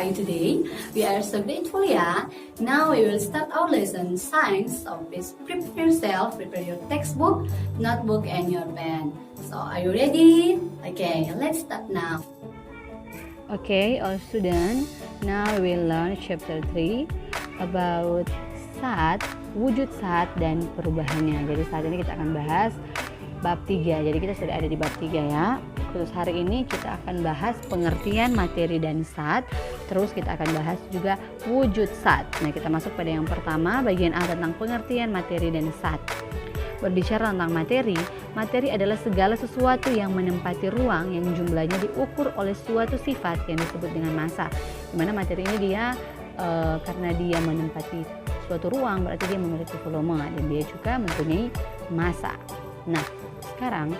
are you today? We are so grateful ya. Now we will start our lesson science. So please prepare yourself, prepare your textbook, notebook and your pen. So are you ready? Okay, let's start now. Okay, all students, now we will learn chapter 3 about saat, wujud saat dan perubahannya. Jadi saat ini kita akan bahas bab 3. Jadi kita sudah ada di bab 3 ya. Terus hari ini kita akan bahas pengertian materi dan saat. Terus kita akan bahas juga wujud saat. Nah, kita masuk pada yang pertama, bagian A tentang pengertian materi dan saat. Berbicara tentang materi, materi adalah segala sesuatu yang menempati ruang yang jumlahnya diukur oleh suatu sifat yang disebut dengan massa. Dimana materi ini dia karena dia menempati suatu ruang berarti dia memiliki volume dan dia juga mempunyai massa. Nah, sekarang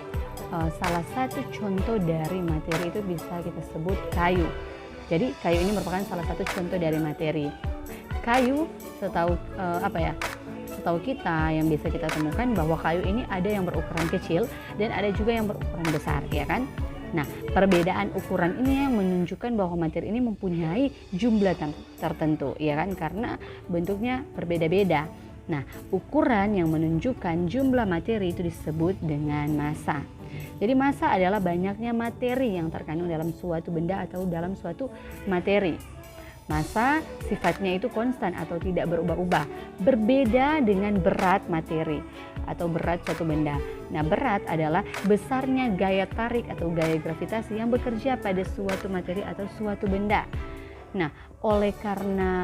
salah satu contoh dari materi itu bisa kita sebut kayu. Jadi kayu ini merupakan salah satu contoh dari materi. Kayu setahu kita yang bisa kita temukan bahwa kayu ini ada yang berukuran kecil dan ada juga yang berukuran besar, ya kan? Nah, perbedaan ukuran ini yang menunjukkan bahwa materi ini mempunyai jumlah tertentu, ya kan? Karena bentuknya berbeda-beda. Nah, ukuran yang menunjukkan jumlah materi itu disebut dengan massa. Jadi massa adalah banyaknya materi yang terkandung dalam suatu benda atau dalam suatu materi. Massa sifatnya itu konstan atau tidak berubah-ubah, berbeda dengan berat materi atau berat suatu benda. Nah, berat adalah besarnya gaya tarik atau gaya gravitasi yang bekerja pada suatu materi atau suatu benda. Nah, oleh karena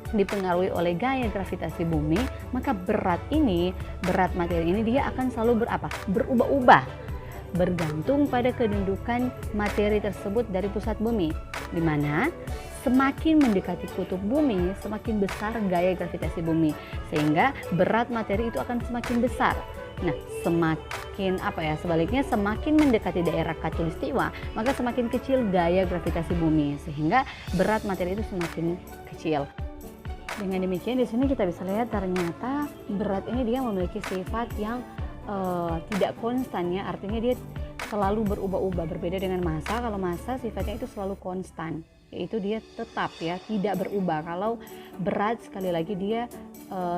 dipengaruhi oleh gaya gravitasi bumi, maka berat materi ini dia akan selalu berubah-ubah bergantung pada kedudukan materi tersebut dari pusat bumi, di mana semakin mendekati kutub bumi semakin besar gaya gravitasi bumi, sehingga berat materi itu akan semakin besar. Nah, sebaliknya semakin mendekati daerah khatulistiwa maka semakin kecil gaya gravitasi bumi, sehingga berat materi itu semakin kecil. Dengan demikian di sini kita bisa lihat ternyata berat ini dia memiliki sifat yang tidak konstan ya, artinya dia selalu berubah-ubah, berbeda dengan massa. Kalau massa sifatnya itu selalu konstan, yaitu dia tetap ya, tidak berubah. Kalau berat sekali lagi dia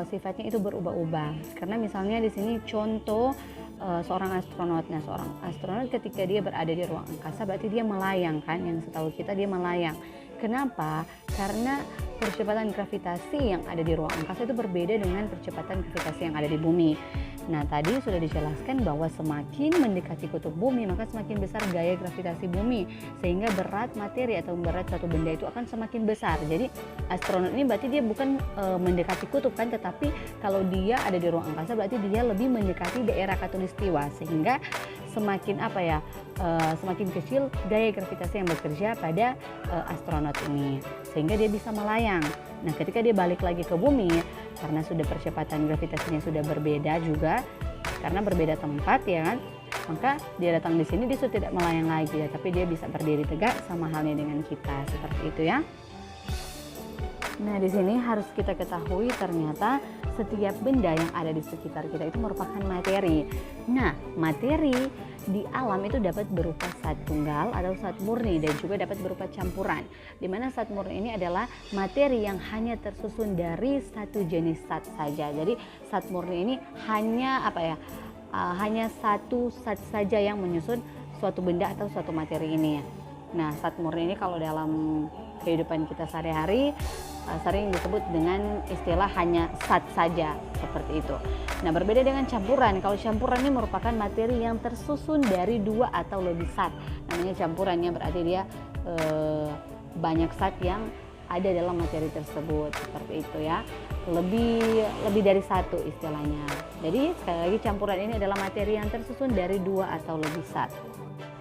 sifatnya itu berubah-ubah. Karena misalnya di sini contoh seorang astronot. Nah, seorang astronot ketika dia berada di ruang angkasa berarti dia melayang kan, yang setahu kita dia melayang. Kenapa? Karena percepatan gravitasi yang ada di ruang angkasa itu berbeda dengan percepatan gravitasi yang ada di bumi. Nah, tadi sudah dijelaskan bahwa semakin mendekati kutub bumi maka semakin besar gaya gravitasi bumi, sehingga berat materi atau berat suatu benda itu akan semakin besar. Jadi astronot ini berarti dia bukan mendekati kutub kan, tetapi kalau dia ada di ruang angkasa berarti dia lebih mendekati daerah khatulistiwa, sehingga semakin semakin kecil gaya gravitasi yang bekerja pada astronot ini, sehingga dia bisa melayang. Nah, ketika dia balik lagi ke bumi, karena sudah percepatan gravitasinya sudah berbeda juga, karena berbeda tempat ya kan, maka dia datang di sini dia sudah tidak melayang lagi ya, tapi dia bisa berdiri tegak sama halnya dengan kita, seperti itu ya. Nah, di sini harus kita ketahui ternyata setiap benda yang ada di sekitar kita itu merupakan materi. Nah, materi di alam itu dapat berupa zat tunggal atau zat murni dan juga dapat berupa campuran. Di mana zat murni ini adalah materi yang hanya tersusun dari satu jenis zat saja. Jadi zat murni ini hanya hanya satu zat saja yang menyusun suatu benda atau suatu materi ini. Nah, zat murni ini kalau dalam kehidupan kita sehari-hari sering disebut dengan istilah hanya zat saja, seperti itu. Nah, berbeda dengan campuran. Kalau campuran ini merupakan materi yang tersusun dari dua atau lebih zat. Namanya campurannya berarti dia banyak zat yang ada dalam materi tersebut, seperti itu ya. Lebih dari satu istilahnya. Jadi sekali lagi campuran ini adalah materi yang tersusun dari dua atau lebih zat.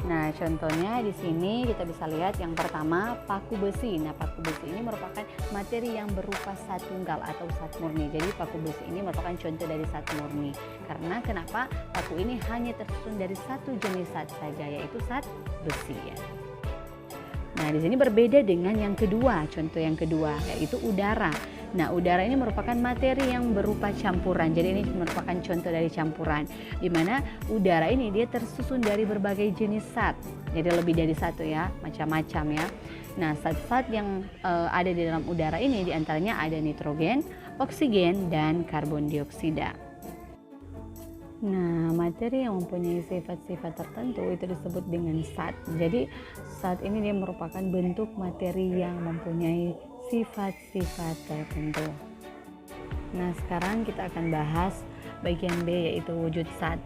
Nah, contohnya di sini kita bisa lihat yang pertama paku besi. Nah, paku besi ini merupakan materi yang berupa zat tunggal atau zat murni. Jadi paku besi ini merupakan contoh dari zat murni. Karena kenapa? Paku ini hanya tersusun dari satu jenis zat saja, yaitu zat besi ya. Nah, di sini berbeda dengan yang kedua, contoh yang kedua yaitu udara. Nah, udara ini merupakan materi yang berupa campuran. Jadi ini merupakan contoh dari campuran, di mana udara ini dia tersusun dari berbagai jenis zat. Jadi lebih dari satu ya, macam-macam ya. Nah, zat-zat yang ada di dalam udara ini diantaranya ada nitrogen, oksigen, dan karbon dioksida. Nah, materi yang mempunyai sifat-sifat tertentu itu disebut dengan zat. Jadi, zat ini dia merupakan bentuk materi yang mempunyai sifat-sifat tertentu. Nah, sekarang kita akan bahas bagian B, yaitu wujud zat.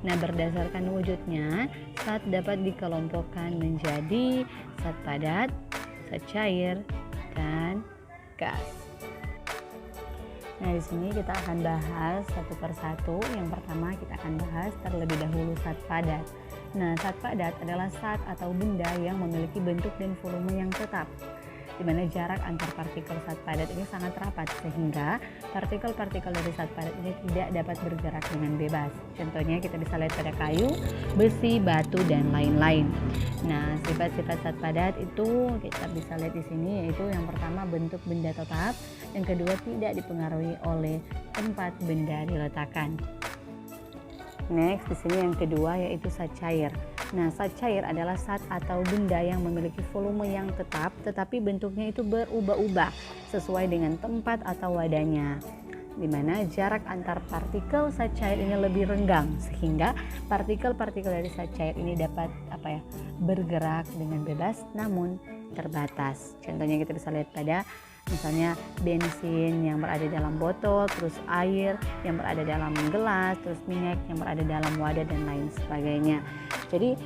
Nah, berdasarkan wujudnya, zat dapat dikelompokkan menjadi zat padat, zat cair, dan gas. Nah, di sini kita akan bahas satu persatu. Yang pertama kita akan bahas terlebih dahulu zat padat. Nah, zat padat adalah zat atau benda yang memiliki bentuk dan volume yang tetap, di mana jarak antar partikel zat padat ini sangat rapat sehingga partikel-partikel dari zat padat ini tidak dapat bergerak dengan bebas. Contohnya kita bisa lihat pada kayu, besi, batu, dan lain-lain. Nah, sifat-sifat zat padat itu kita bisa lihat di sini, yaitu yang pertama bentuk benda tetap, yang kedua tidak dipengaruhi oleh tempat benda diletakkan. Next, di sini yang kedua yaitu zat cair. Nah, zat cair adalah zat atau benda yang memiliki volume yang tetap, tetapi bentuknya itu berubah-ubah sesuai dengan tempat atau wadahnya, di mana jarak antar partikel zat cair ini lebih renggang sehingga partikel-partikel dari zat cair ini dapat bergerak dengan bebas namun terbatas. Contohnya kita bisa lihat pada misalnya bensin yang berada dalam botol, terus air yang berada dalam gelas, terus minyak yang berada dalam wadah, dan lain sebagainya. Jadi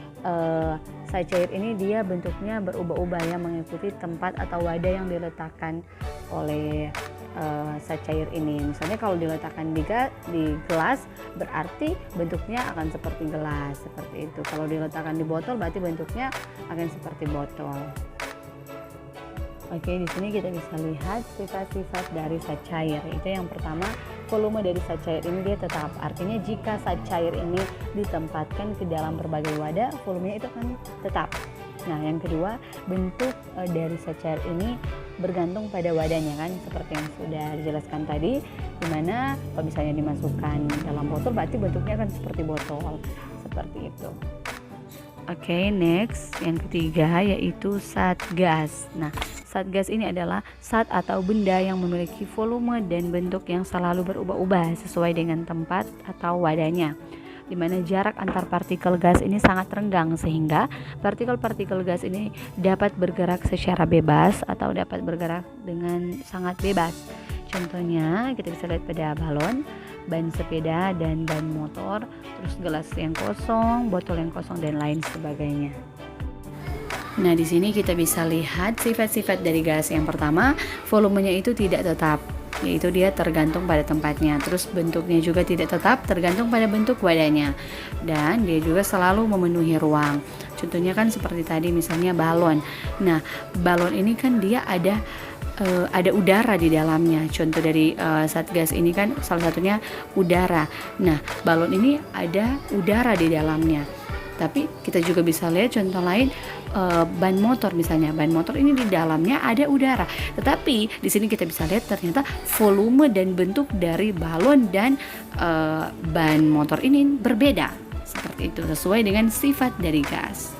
zat cair ini dia bentuknya berubah-ubah ya, mengikuti tempat atau wadah yang diletakkan oleh zat cair ini. Misalnya kalau diletakkan di gelas berarti bentuknya akan seperti gelas, seperti itu. Kalau diletakkan di botol berarti bentuknya akan seperti botol. Oke, di sini kita bisa lihat sifat-sifat dari zat cair. Itu yang pertama, volume dari zat cair ini dia tetap. Artinya jika zat cair ini ditempatkan ke dalam berbagai wadah, volumenya itu akan tetap. Nah, yang kedua, bentuk dari zat cair ini bergantung pada wadahnya kan, seperti yang sudah dijelaskan tadi, dimana kalau misalnya dimasukkan dalam botol berarti bentuknya akan seperti botol, seperti itu. Oke, next yang ketiga yaitu zat gas. Nah, zat gas ini adalah zat atau benda yang memiliki volume dan bentuk yang selalu berubah-ubah sesuai dengan tempat atau wadahnya, di mana jarak antar partikel gas ini sangat renggang sehingga partikel-partikel gas ini dapat bergerak secara bebas atau dapat bergerak dengan sangat bebas. Contohnya kita bisa lihat pada balon, ban sepeda, dan ban motor, terus gelas yang kosong, botol yang kosong, dan lain sebagainya. Nah, di sini kita bisa lihat sifat-sifat dari gas. Yang pertama, volumenya itu tidak tetap, yaitu dia tergantung pada tempatnya. Terus bentuknya juga tidak tetap, tergantung pada bentuk wadahnya. Dan dia juga selalu memenuhi ruang. Contohnya kan seperti tadi misalnya balon. Nah, balon ini kan dia ada udara di dalamnya. Contoh dari zat gas ini kan salah satunya udara. Nah, balon ini ada udara di dalamnya. Tapi kita juga bisa lihat contoh lain, ban motor misalnya. Ban motor ini di dalamnya ada udara. Tetapi di sini kita bisa lihat ternyata volume dan bentuk dari balon dan ban motor ini berbeda. Seperti itu, sesuai dengan sifat dari gas.